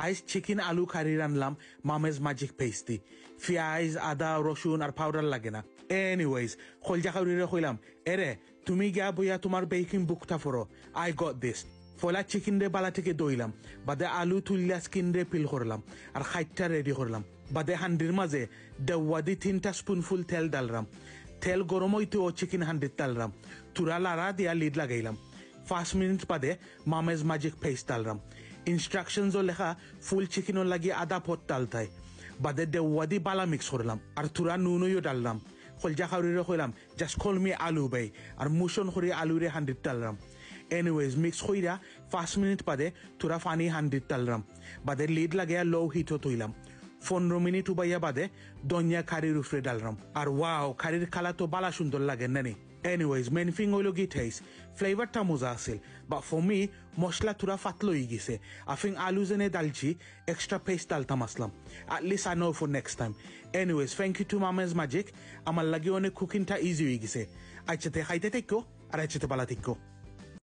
আইস chicken আলু কারি রানলাম মামেজ magic paste দি পেঁয়াজ আদা রসুন আর পাউডার লাগে না এনিওয়েজ খলজা কাউরিরে কইলাম এরে তুমি গিয়া বইয়া তোমার বেকিং বুকটা পড়ো আই গট দিস ফলা চিকেন রে বালা থেকে দইলাম বাদে আলু তুললা স্কিন রে পিল করলাম আর খাইটটা রেডি করলাম বাদে হান্ডির মাঝে দেওয়াদি 3টা স্পুনফুল তেল ডালরাম তেল গরম হইতে ও চিকেন হান্ডির তালরাম তুরা লাড়া দিয়া লিড লাগাইলাম 5 মিনিট বাদে মামেজ ম্যাজিক পেস্ট ডালরাম ইনস্ট্রাকশনসও লেখা ফুল চিকেনও লাগি আধা পট তালতাই বাদে দেওয়াদি বালা মিক্স করলাম আর তুরা নুনইও ডাললাম খলজা খাউরিরে কইলাম জাস্ট কল মি আলু বাই আর মুসন করে আলুরে হান্ডির তালরাম এনিওয়েজ মিক্স কইরা 5 মিনিট বাদে তুরা ফানি হান্ডির তালরাম বাদে লিড লাগিয়া লো হিটও তৈলাম 15 মিনিট উবাইয়া বাদে দনিয়া খারির উপরে ডালরাম আর ওয়াও খারির খালা তো বালা সুন্দর লাগে নানি এনিওয়েজ মেন থিং হইল গি টেস্ট ফ্লেভারটা মজা আছিল বাট ফর মি মশলা তুরা ফাতলো হয়ে গেছে আফিং আলু জেনে ডালছি এক্সট্রা পেস্ট ডালতাম আসলাম at least I know for next time anyways thank you to মামেজ ম্যাজিক আমার লাগে অনেক কুকিংটা ইজি হয়ে গেছে আচ্ছাতে খাইতে থাকো আর আচ্ছাতে বালা থাকো